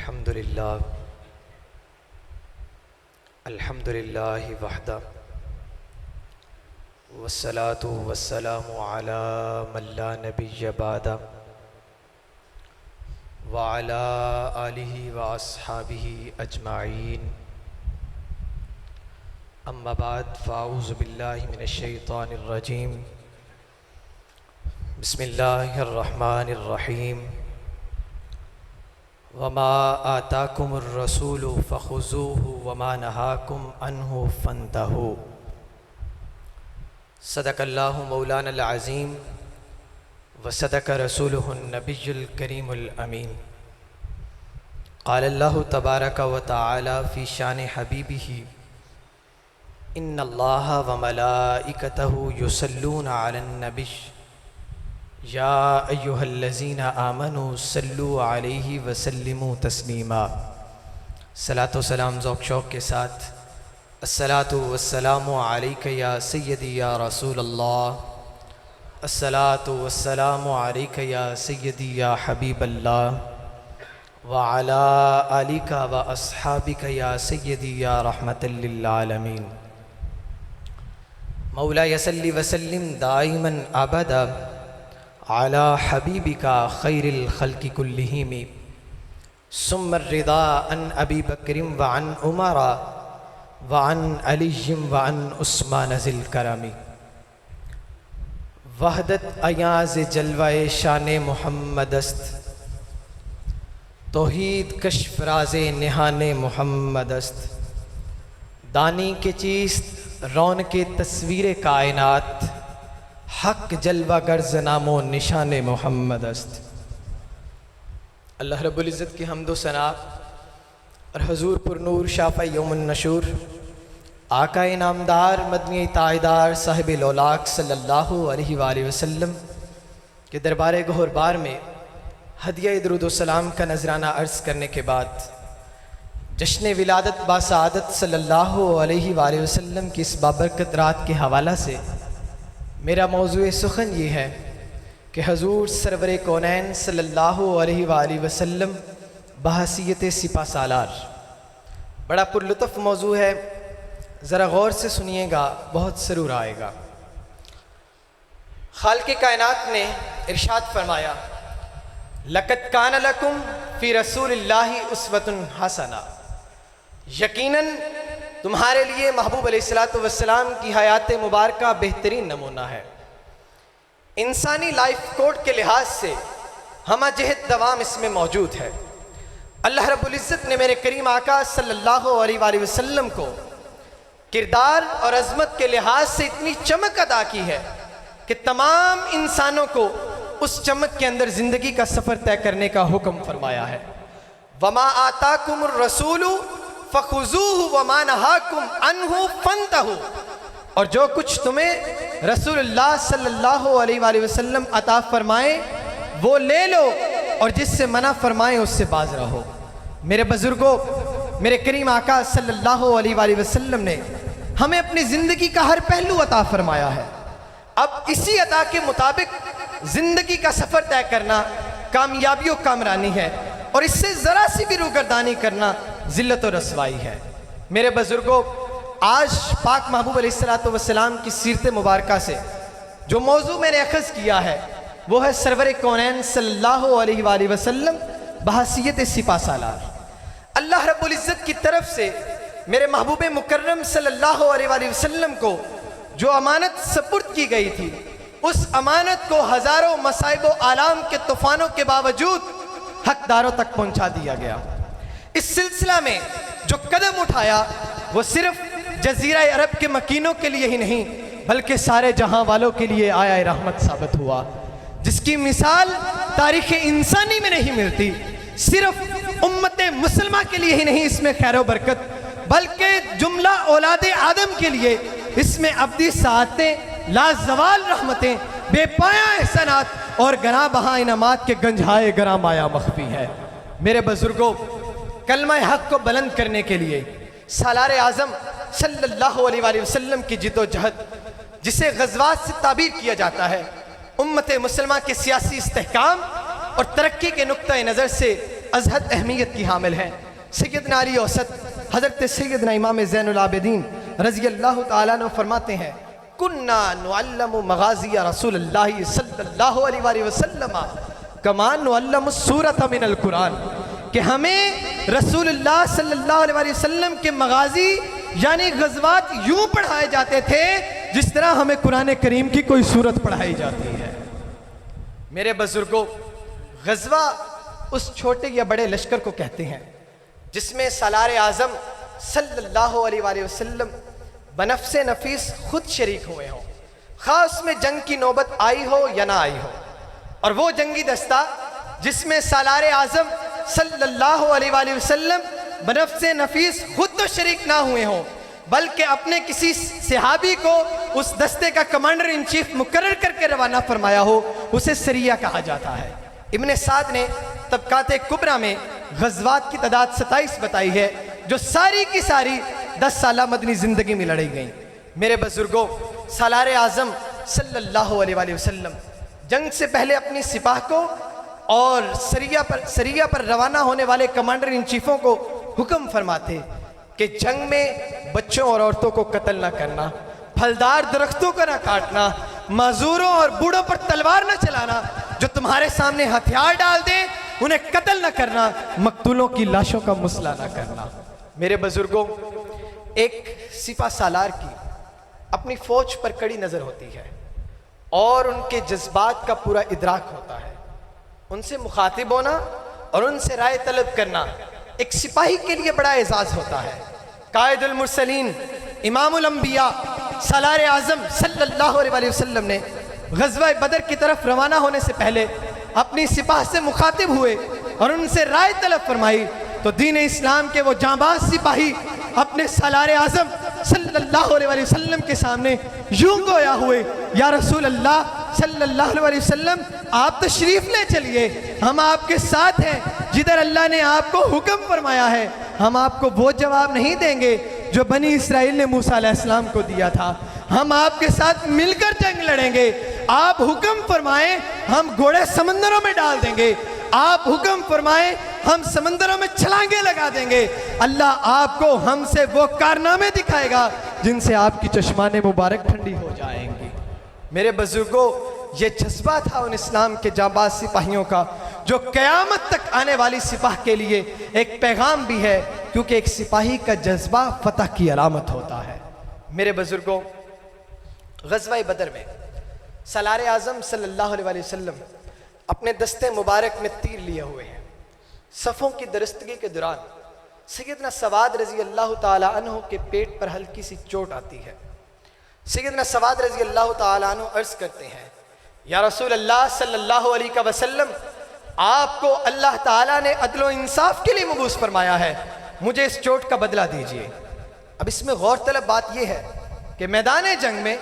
الحمد للہ وحدہ والصلاة والسلام علی من لا نبی بعدہ وعلی آلہ واصحابہ اجمعین اما بعد فاعوذ باللہ من الشیطان الرجیم بسم اللہ الرحمن الرحیم وما آتاکم الرسول فخذوه وما نہاکم عنہ فانتہوا صدق اللہ مولانا العظیم وصدق رسولہ النبی الکریم الامین قال اللہ تبارک وتعالی فی شان حبیبہ ان اللہ وملائکتہ یصلون علی النبی یا ایہا الذین آمنوا صلوا علیہ وسلموا تسلیما۔ صلاۃ و سلام ذوق شوق کے ساتھ الصلاۃ والسلام علیک یا سیدی یا رسول اللہ، الصلاۃ والسلام علیک یا سیدی یا حبیب اللہ وعلی آلک واصحابک یا سیدی یا رحمت للعالمین۔ مولاي صل وسلم دائما ابدا على حبيبك خير الخلق كلهم ثم الرضا عن ابي بكر وعن عمر وعن علي وعن عثمان ذي الكرم۔ وحدت ایاز جلوہ شان محمد است، توحید کشف راز نہان محمد است، دانی کے چیست رون کے تصویر کائنات، حق جلوہ گرز نام و نشان محمد است۔ اللہ رب العزت کی حمد و ثنا اور حضور پر نور شافع یوم النشور آقا نامدار مدنی تاجدار صاحب لولاک صلی اللہ علیہ وآلہ وسلم کے دربار گہر بار میں ہدیہ درود و سلام کا نذرانہ عرض کرنے کے بعد جشن ولادت باسعادت صلی اللہ علیہ وآلہ وسلم کی اس بابرکت رات کے حوالہ سے میرا موضوع سخن یہ ہے کہ حضور سرور کونین صلی اللہ علیہ وآلہ وسلم بحیثیت سپہ سالار۔ بڑا پرلطف موضوع ہے، ذرا غور سے سنیے گا، بہت سرور آئے گا۔ خالق کائنات نے ارشاد فرمایا لَقَدْ كَانَ لَكُمْ فِي رَسُولِ اللَّهِ أُسْوَةٌ حَسَنَةٌ، یقیناً تمہارے لیے محبوب علیہ السلام کی حیات مبارکہ بہترین نمونہ ہے۔ انسانی لائف کوڈ کے لحاظ سے ہمہ جہت دوام اس میں موجود ہے۔ اللہ رب العزت نے میرے کریم آقا صلی اللہ علیہ وآلہ وسلم کو کردار اور عظمت کے لحاظ سے اتنی چمک عطا کی ہے کہ تمام انسانوں کو اس چمک کے اندر زندگی کا سفر طے کرنے کا حکم فرمایا ہے۔ وَمَا آتَاكُمُ الرَّسُولُ فَخُذُوهُ وَمَا نَهَاكُمْ عَنْهُ فَانْتَهُوا، اور جو کچھ تمہیں رسول اللہ صلی اللہ علیہ وآلہ وسلم عطا فرمائیں وہ لے لو، اور جس سے منع فرمائیں اس سے باز رہو۔ میرے بزرگوں، میرے کریم آقا صلی اللہ علیہ وآلہ وسلم نے ہمیں اپنی زندگی کا ہر پہلو عطا فرمایا ہے۔ اب اسی عطا کے مطابق زندگی کا سفر طے کرنا کامیابی و کامرانی ہے، اور اس سے ذرا سی بھی روگردانی کرنا ذلت و رسوائی ہے۔ میرے بزرگوں، آج پاک محبوب علیہ السلام کی سیرت مبارکہ سے جو موضوع میں نے اخذ کیا ہے وہ ہے سرور کونین صلی اللہ علیہ وآلہ وسلم بحیثیت سپہ سالار۔ اللہ رب العزت کی طرف سے میرے محبوب مکرم صلی اللہ علیہ وآلہ وسلم کو جو امانت سپرد کی گئی تھی، اس امانت کو ہزاروں مصائب و آلام کے طوفانوں کے باوجود حقداروں تک پہنچا دیا گیا۔ اس سلسلہ میں جو قدم اٹھایا وہ صرف جزیرہ عرب کے مکینوں کے لیے ہی نہیں بلکہ سارے جہاں والوں کے لیے آیا رحمت ثابت ہوا، جس کی مثال تاریخ انسانی میں نہیں ملتی۔ صرف امت مسلمہ کے لیے ہی نہیں اس میں خیر و برکت، بلکہ جملہ اولاد آدم کے لیے اس میں ابدی سعادتیں، لازوال رحمتیں، بے پایہ احسانات اور گراں بہا انعامات کے گنجھائے گراں مایا مخفی ہے۔ میرے بزرگوں، کلمہ حق کو بلند کرنے کے لیے سالار اعظم صلی اللہ علیہ وآلہ وسلم کی جد و جہد، جسے غزوات سے تعبیر کیا جاتا ہے، امت مسلمہ کے سیاسی استحکام اور ترقی کے نقطہ نظر سے ازحد اہمیت کی حامل ہیں۔ سیدنا علی اوسط حضرت سیدنا امام زین العابدین رضی اللہ تعالیٰ عنہ فرماتے ہیں کننا نعلم مغازی رسول اللہ صلی اللہ علیہ وآلہ وسلم کما نعلم السورۃ من القرآن، کہ ہمیں رسول اللہ صلی اللہ علیہ وآلہ وسلم کے مغازی یعنی غزوات یوں پڑھائے جاتے تھے جس طرح ہمیں قرآن کریم کی کوئی سورت پڑھائی جاتی ہے۔ میرے بزرگوں، غزوہ اس چھوٹے یا بڑے لشکر کو کہتے ہیں جس میں سالار اعظم صلی اللہ علیہ وآلہ وسلم بنفس نفیس خود شریک ہوئے ہوں، خواہ اس میں جنگ کی نوبت آئی ہو یا نہ آئی ہو۔ اور وہ جنگی دستہ جس میں سالار اعظم صلی اللہ علیہ وآلہ وسلم بنفس نفیس خود تو شریک نہ ہوئے ہوں بلکہ اپنے کسی صحابی کو اس دستے کا کمانڈر ان چیف مقرر کر کے روانہ فرمایا ہو، اسے سریہ کہا جاتا ہے۔ ابن سعد نے طبقات کبریٰ میں غزوات کی تعداد 27 بتائی ہے جو ساری کی ساری 10 سالہ مدنی زندگی میں لڑی گئیں۔ میرے بزرگوں، سالار اعظم صلی اللہ علیہ وآلہ وسلم جنگ سے پہلے اپنی سپاہ کو اور سریہ پر روانہ ہونے والے کمانڈر ان چیفوں کو حکم فرماتے کہ جنگ میں بچوں اور عورتوں کو قتل نہ کرنا، پھلدار درختوں کو نہ کاٹنا، معذوروں اور بوڑھوں پر تلوار نہ چلانا، جو تمہارے سامنے ہتھیار ڈال دیں انہیں قتل نہ کرنا، مقتولوں کی لاشوں کا مسئلہ نہ کرنا۔ میرے بزرگوں، ایک سپہ سالار کی اپنی فوج پر کڑی نظر ہوتی ہے اور ان کے جذبات کا پورا ادراک ہوتا ہے۔ ان سے مخاطب ہونا اور ان سے رائے طلب کرنا ایک سپاہی کے لیے بڑا اعزاز ہوتا ہے۔ قائد المرسلین امام الانبیاء سالار اعظم صلی اللہ علیہ وآلہ وسلم نے غزوہ بدر کی طرف روانہ ہونے سے پہلے اپنی سپاہ سے مخاطب ہوئے اور ان سے رائے طلب فرمائی تو دین اسلام کے وہ جانباز سپاہی اپنے سالار اعظم صلی اللہ علیہ وآلہ وسلم کے سامنے یوں گویا ہوئے، یا رسول اللہ صلی اللہ علیہ وسلم آپ تشریف لے چلیے، ہم آپ کے ساتھ ہیں، جدھر اللہ نے آپ کو حکم فرمایا ہے ہم آپ کو وہ جواب نہیں دیں گے جو بنی اسرائیل نے موسیٰ علیہ السلام کو دیا تھا، ہم آپ کے ساتھ مل کر جنگ لڑیں گے، آپ حکم فرمائیں ہم گھوڑے سمندروں میں ڈال دیں گے، آپ حکم فرمائیں ہم سمندروں میں چھلانگیں لگا دیں گے، اللہ آپ کو ہم سے وہ کارنامے دکھائے گا جن سے آپ کی چشمان مبارک ٹھنڈی ہو جائیں گی۔ میرے بزرگوں، یہ جذبہ تھا ان اسلام کے جانباز سپاہیوں کا جو قیامت تک آنے والی سپاہ کے لیے ایک پیغام بھی ہے، کیونکہ ایک سپاہی کا جذبہ فتح کی علامت ہوتا ہے۔ میرے بزرگوں، غزوہ بدر میں سالار اعظم صلی اللہ علیہ وسلم اپنے دستے مبارک میں تیر لیے ہوئے ہیں۔ صفوں کی درستگی کے دوران سیدنا سواد رضی اللہ تعالیٰ عنہ کے پیٹ پر ہلکی سی چوٹ آتی ہے۔ سیدنا سواد رضی اللہ تعالیٰ عنہ عرض کرتے ہیں یا رسول اللہ صلی اللہ علیہ وسلم، آپ کو اللہ تعالیٰ نے عدل و انصاف کے لیے مبعوث فرمایا ہے، مجھے اس چوٹ کا بدلہ دیجئے۔ اب اس میں غور طلب بات یہ ہے کہ میدان جنگ میں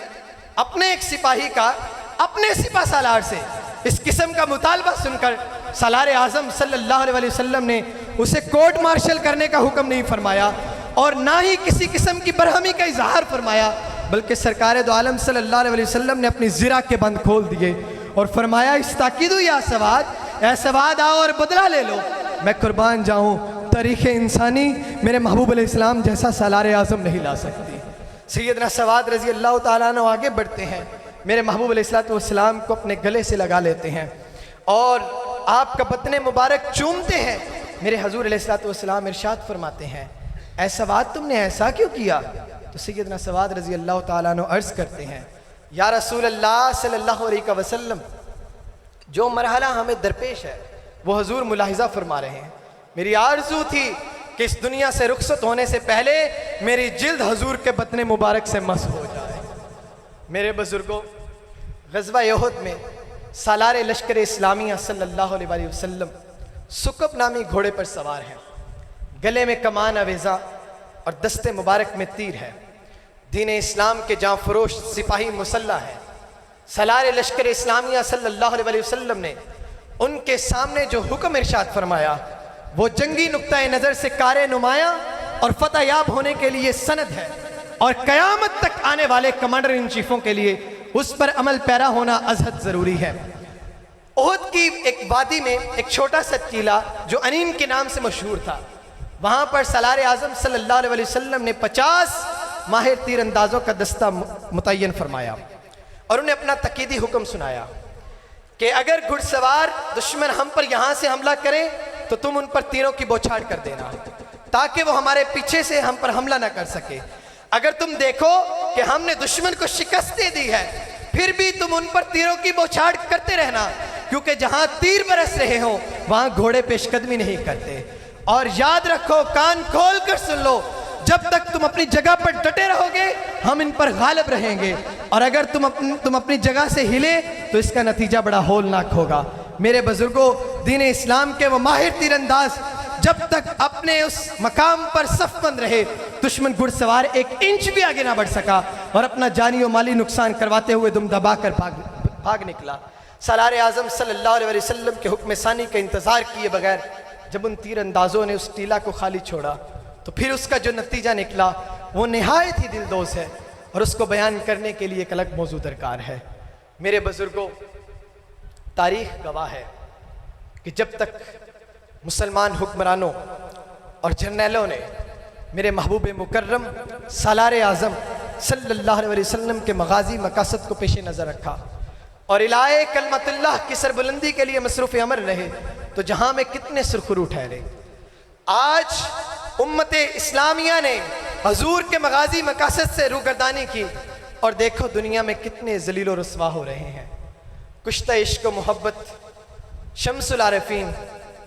اپنے ایک سپاہی کا اپنے سپہ سالار سے اس قسم کا مطالبہ سن کر سالار اعظم صلی اللہ علیہ وسلم نے اسے کورٹ مارشل کرنے کا حکم نہیں فرمایا اور نہ ہی کسی قسم کی برہمی کا اظہار فرمایا، بلکہ سرکار دو عالم صلی اللہ علیہ وسلم نے اپنی زرہ کے بند کھول دیے اور فرمایا استاقیدو یا سواد، اے سواد آؤ اور بدلہ لے لو۔ میں قربان جاؤں، تاریخ انسانی میرے محبوب علیہ السلام جیسا سالار اعظم نہیں لا سکتی۔ سیدنا سواد رضی اللہ تعالیٰ عنہ آگے بڑھتے ہیں، میرے محبوب علیہ السلام کو اپنے گلے سے لگا لیتے ہیں اور آپ کا بدن مبارک چومتے ہیں۔ میرے حضور علیہ السلام ارشاد فرماتے ہیں اے سواد تم نے ایسا کیوں کیا؟ تو سیدنا سواد رضی اللہ تعالیٰ عنہ عرض کرتے ہیں یا رسول اللہ صلی اللہ علیہ وسلم، جو مرحلہ ہمیں درپیش ہے وہ حضور ملاحظہ فرما رہے ہیں، میری آرزو تھی کہ اس دنیا سے رخصت ہونے سے پہلے میری جلد حضور کے بدن مبارک سے مس ہو جائے۔ میرے بزرگوں، غزوہ احد میں سالار لشکر اسلامیہ صلی اللہ علیہ وسلم سکب نامی گھوڑے پر سوار ہیں، گلے میں کمان آویزاں اور دستے مبارک میں تیر ہے، دین اسلام کے جاں فروش سپاہی مسلح ہے۔ سالار لشکر اسلامیہ صلی اللہ علیہ وسلم نے ان کے سامنے جو حکم ارشاد فرمایا وہ جنگی نقطہ نظر سے کار نمایاں اور فتح یاب ہونے کے لیے سند ہے، اور قیامت تک آنے والے کمانڈر ان چیفوں کے لیے اس پر عمل پیرا ہونا ازحد ضروری ہے۔ احد کی ایک وادی میں ایک چھوٹا سا ٹیلہ جو انین کے نام سے مشہور تھا، وہاں پر سالار اعظم صلی اللہ علیہ وسلم نے 50 ماہر تیر اندازوں کا دستہ متعین فرمایا اور انہیں اپنا تقیدی حکم سنایا کہ اگر گھڑ سوار دشمن ہم پر یہاں سے حملہ کریں تو تم ان پر تیروں کی بوچھاڑ کر دینا تاکہ وہ ہمارے پیچھے سے ہم پر حملہ نہ کر سکے۔ اگر تم دیکھو کہ ہم نے دشمن کو شکست دے دی ہے پھر بھی تم ان پر تیروں کی بوچھاڑ کرتے رہنا، کیونکہ جہاں تیر برس رہے ہوں وہاں گھوڑے پیش قدمی نہیں کرتے۔ اور یاد رکھو، کان کھول کر سن لو، جب تک تم اپنی جگہ پر ڈٹے رہو گے ہم ان پر غالب رہیں گے، اور اگر تم اپنی جگہ سے ہلے تو اس کا نتیجہ بڑا ہولناک ہوگا۔ میرے بزرگوں، دین اسلام کے وہ ماہر تیر انداز جب تک اپنے اس مقام پر صف بند رہے، دشمن گھڑ سوار 1 انچ بھی آگے نہ بڑھ سکا اور اپنا جانی و مالی نقصان کرواتے ہوئے دم دبا کر بھاگ نکلا۔ سالار اعظم صلی اللہ علیہ وسلم کے حکم ثانی کا انتظار کیے بغیر جب ان تیر اندازوں نے اس ٹیلہ کو خالی چھوڑا تو پھر اس کا جو نتیجہ نکلا وہ نہایت ہی دلدوز ہے، اور اس کو بیان کرنے کے لیے ایک الگ موضوع درکار ہے۔ میرے بزرگوں، تاریخ گواہ ہے کہ جب تک مسلمان حکمرانوں اور جرنیلوں نے میرے محبوب مکرم سالار اعظم صلی اللہ علیہ وسلم کے مغازی مقاصد کو پیش نظر رکھا اور الہے کلمت اللہ کی سربلندی کے لیے مصروف عمل رہے تو جہاں میں کتنے سرخرو ٹھہرے۔ آج امت اسلامیہ نے حضور کے مغازی مقاصد سے روگردانی کی اور دیکھو دنیا میں کتنے ذلیل و رسوا ہو رہے ہیں۔ کشتہ عشق و محبت شمس العارفین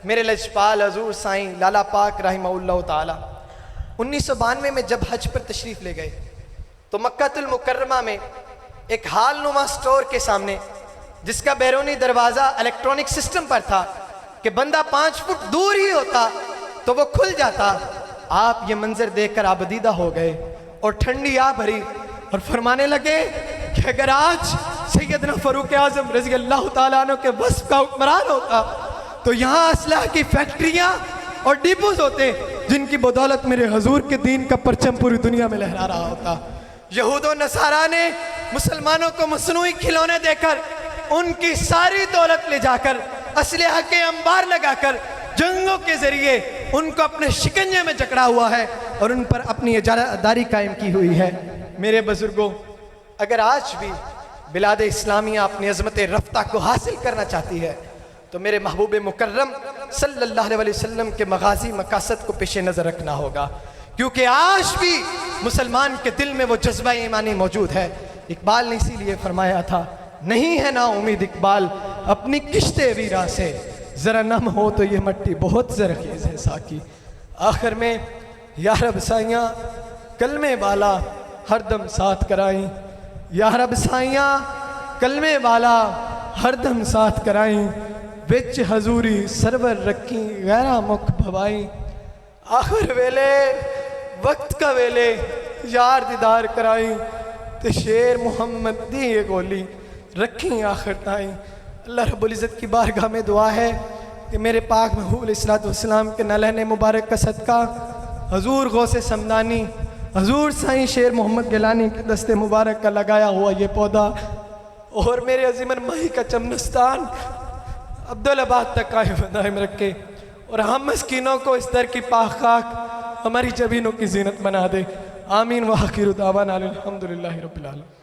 میرے لجپال حضور سائیں لالا پاک رحمہ اللہ تعالی 1992 میں جب حج پر تشریف لے گئے تو مکہ المکرمہ میں ایک حال نما سٹور کے سامنے، جس کا بیرونی دروازہ الیکٹرونک سسٹم پر تھا کہ بندہ 5 فٹ دور ہی ہوتا تو وہ کھل جاتا، آپ یہ منظر دیکھ کر آبدیدہ ہو گئے اور ٹھنڈی آ بھری اور فرمانے لگے کہ اگر آج سیدنا فاروق اعظم رضی اللہ تعالیٰ عنہ کے وصف کا حکمران ہوتا تو یہاں اسلحہ کی فیکٹریاں اور ڈیپوز ہوتے جن کی بدولت میرے حضور کے دین کا پرچم پوری دنیا میں لہرا رہا ہوتا۔ یہود و نصارہ نے مسلمانوں کو مصنوعی کھلونے دے کر ان کی ساری دولت لے جا کر اسلحہ کے انبار لگا کر جنگوں کے ذریعے ان کو اپنے شکنجے میں جکڑا ہوا ہے اور ان پر اپنی اجارہ قائم کی ہوئی ہے۔ میرے بزرگوں، اگر آج بھی بلاد اسلامیہ اپنی عظمت رفتہ کو حاصل کرنا چاہتی ہے تو میرے محبوب مکرم صلی اللہ علیہ وسلم کے مغازی مقاصد کو پیش نظر رکھنا ہوگا، کیونکہ آج بھی مسلمان کے دل میں وہ جذبہ ایمانی موجود ہے۔ اقبال نے اسی لیے فرمایا تھا، نہیں ہے نا امید اقبال اپنی کشت ویرا سے، ذرا نم ہو تو یہ مٹی بہت زرخیز ہے ساکی۔ آخر میں یا رب سائیاں کلمے والا ہر دم ساتھ کرائیں، یا رب سائیاں کلمے والا ہر دم ساتھ کرائیں، وچ حضوری سرور رکھیں غیرہ مکھ بھوائیں، آخر ویلے وقت کا ویلے یار دیدار کرائیں، تے شیر محمد دی یہ گولی رکھیں آخر تائیں۔ اللہ رب العزت کی بارگاہ میں دعا ہے کہ میرے پاک محبوب علیہ السلام کے نلہن مبارک کا صدقہ حضور غوث سمدانی حضور سائیں شیر محمد گیلانی کے دست مبارک کا لگایا ہوا یہ پودا اور میرے عظیم ماہی کا چمنستان عبدالآباد تک قائم دائم رکھے اور ہم مسکینوں کو اس در کی پاک خاک ہماری جبینوں کی زینت بنا دے۔ آمین وآخر دعوانا الحمدللہ رب العالمین۔